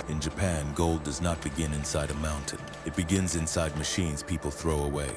In Japan, gold does not begin inside a mountain. It begins inside machines people throw away.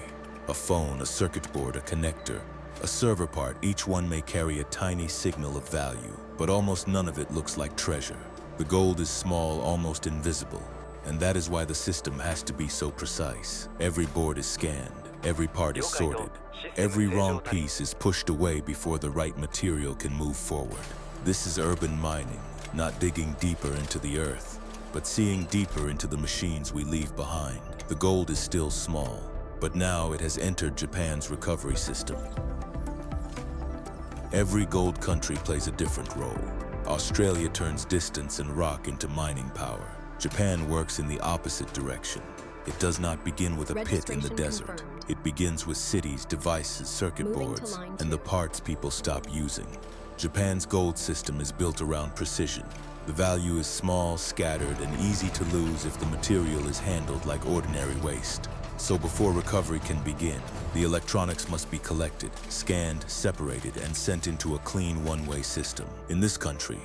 A phone, a circuit board, a connector, a server part, each one may carry a tiny signal of value, but almost none of it looks like treasure. The gold is small, almost invisible, and that is why the system has to be so precise. Every board is scanned, every part is sorted, every wrong piece is pushed away before the right material can move forward. This is urban mining, not digging deeper into the earth, but seeing deeper into the machines we leave behind. The gold is still small, but now it has entered Japan's recovery system. Every gold country plays a different role. Australia turns distance and rock into mining power. Japan works in the opposite direction. It does not begin with a pit in the desert. It begins with cities, devices, circuit boards, and the parts people stop using. Japan's gold system is built around precision. The value is small, scattered, and easy to lose if the material is handled like ordinary waste. So before recovery can begin, the electronics must be collected, scanned, separated, and sent into a clean one-way system. In this country,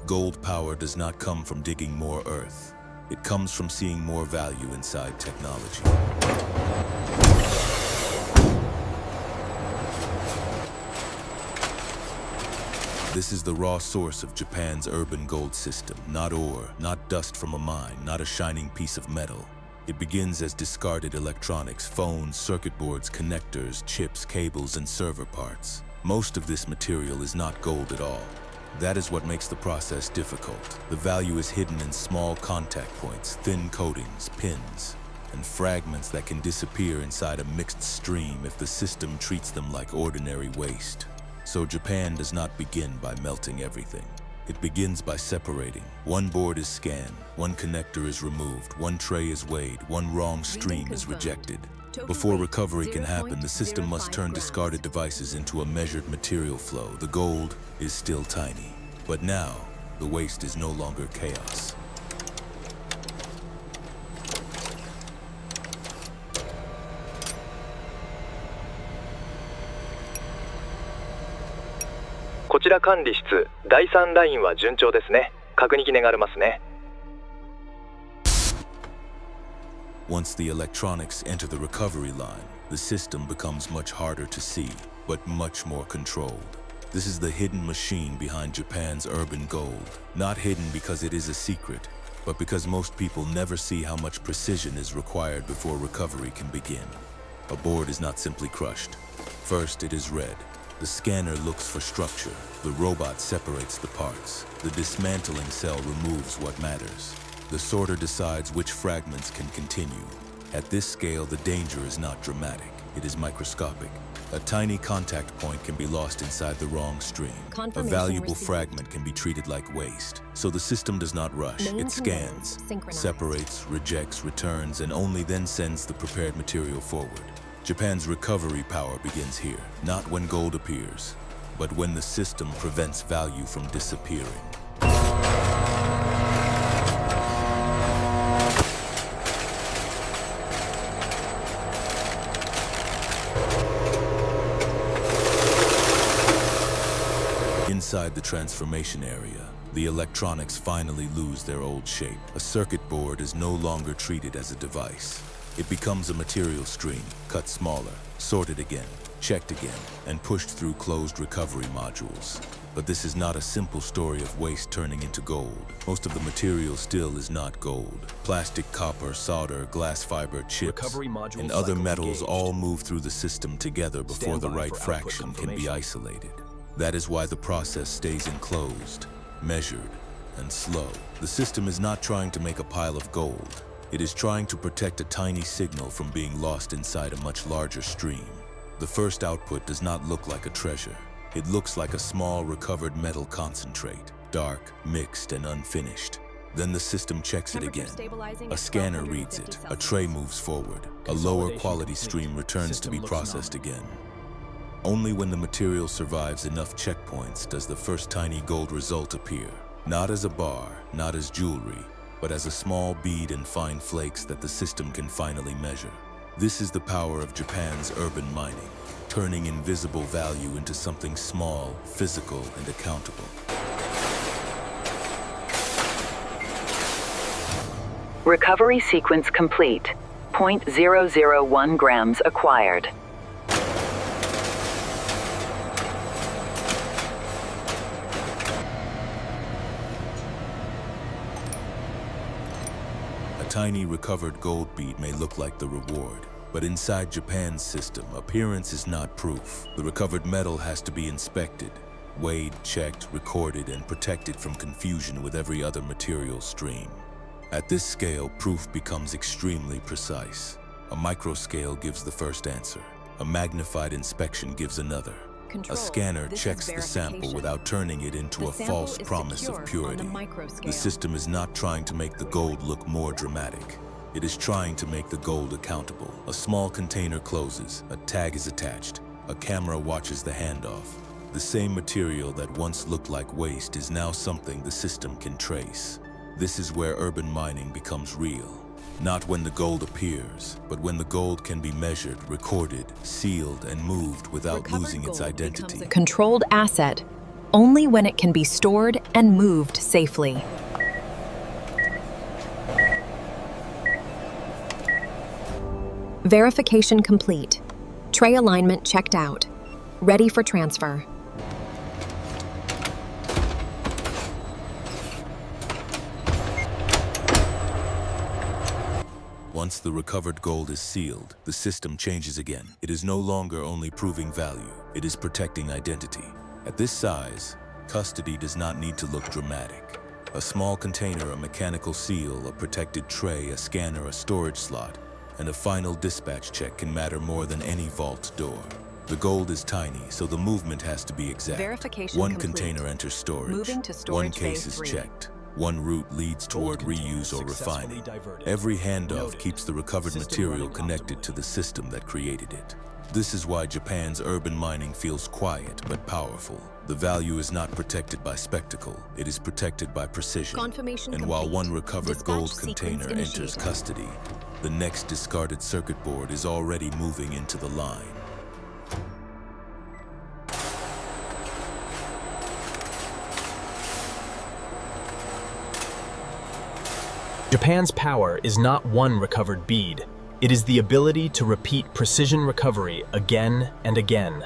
gold power does not come from digging more earth. It comes from seeing more value inside technology. This is the raw source of Japan's urban gold system. Not ore, not dust from a mine, not a shining piece of metal. It begins as discarded electronics, phones, circuit boards, connectors, chips, cables, and server parts. Most of this material is not gold at all. That is what makes the process difficult. The value is hidden in small contact points, thin coatings, pins, and fragments that can disappear inside a mixed stream if the system treats them like ordinary waste. So Japan does not begin by melting everything. It begins by separating. One board is scanned, one connector is removed, one tray is weighed, one wrong stream is rejected. Before recovery can happen, the system must turn discarded devices into a measured material flow. The gold is still tiny, but now the waste is no longer chaos.こちら管理室、第3ラインは順調ですね。確認願えますね。Once the electronics enter the recovery line, the system becomes much harder to see, but much more controlled. This is the hidden machine behind Japan's urban gold. Not hidden because it is a secret, but because most people never see how much precision is required before recovery can begin. A board is not simply crushed. First, it is read. The scanner looks for structure. The robot separates the parts. The dismantling cell removes what matters. The sorter decides which fragments can continue. At this scale, the danger is not dramatic. It is microscopic. A tiny contact point can be lost inside the wrong stream. A valuable fragment can be treated like waste. So the system does not rush. It scans, separates, rejects, returns, and only then sends the prepared material forward. Japan's recovery power begins here, not when gold appears, but when the system prevents value from disappearing. Inside the transformation area, the electronics finally lose their old shape. A circuit board is no longer treated as a device. It becomes a material stream, cut smaller, sorted again, checked again, and pushed through closed recovery modules. But this is not a simple story of waste turning into gold. Most of the material still is not gold. Plastic, copper, solder, glass fiber, chips, and other metals all move through the system together before the right fraction can be isolated. That is why the process stays enclosed, measured, and slow. The system is not trying to make a pile of gold. It is trying to protect a tiny signal from being lost inside a much larger stream. The first output does not look like a treasure. It looks like a small recovered metal concentrate, dark, mixed, and unfinished. Then the system checks it again. A scanner reads it. A tray moves forward. A lower quality stream returns to be processed again. Only when the material survives enough checkpoints does the first tiny gold result appear. Not as a bar, not as jewelry, but as a small bead and fine flakes that the system can finally measure. This is the power of Japan's urban mining, turning invisible value into something small, physical, and accountable. Recovery sequence complete. 0.001 grams acquired. A tiny recovered gold bead may look like the reward, but inside Japan's system, appearance is not proof. The recovered metal has to be inspected, weighed, checked, recorded, and protected from confusion with every other material stream. At this scale, proof becomes extremely precise. A microscale gives the first answer. A magnified inspection gives another. A scanner checks the sample without turning it into a false promise of purity. The system is not trying to make the gold look more dramatic. It is trying to make the gold accountable. A small container closes, a tag is attached, a camera watches the handoff. The same material that once looked like waste is now something the system can trace. This is where urban mining becomes real. Not when the gold appears, but when the gold can be measured, recorded, sealed, and moved without losing its identity. A controlled asset only when it can be stored and moved safely. Verification complete. Tray alignment checked out. Ready for transfer. Once the recovered gold is sealed, the system changes again. It is no longer only proving value, it is protecting identity. At this size, custody does not need to look dramatic. A small container, a mechanical seal, a protected tray, a scanner, a storage slot, and a final dispatch check can matter more than any vault door. The gold is tiny, so the movement has to be exact. Verification One complete. container enters storage. Moving to storage One case phase is 3. checked. One route leads toward reuse or refining. Every handoff keeps the recovered material connected to the system that created it. This is why Japan's urban mining feels quiet but powerful. The value is not protected by spectacle, it is protected by precision. Confirmation And while complete. one recovered Dispatch gold sequence container enters initiated. custody, the next discarded circuit board is already moving into the line. Japan's power is not one recovered bead. It is the ability to repeat precision recovery again and again.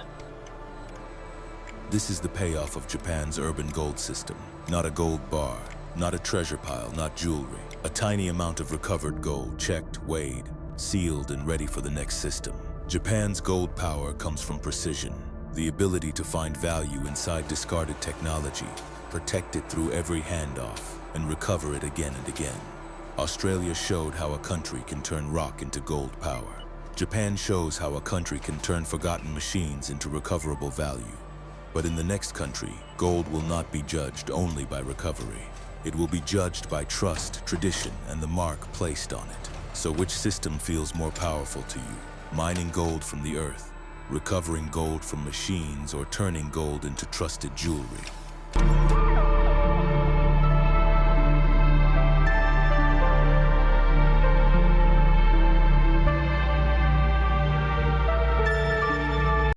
This is the payoff of Japan's urban gold system. Not a gold bar, not a treasure pile, not jewelry. A tiny amount of recovered gold, checked, weighed, sealed, and ready for the next system. Japan's gold power comes from precision, the ability to find value inside discarded technology, protect it through every handoff, and recover it again and again. Australia showed how a country can turn rock into gold power. Japan shows how a country can turn forgotten machines into recoverable value. But in the next country, gold will not be judged only by recovery. It will be judged by trust, tradition, and the mark placed on it. So which system feels more powerful to you? Mining gold from the earth, recovering gold from machines, or turning gold into trusted jewelry?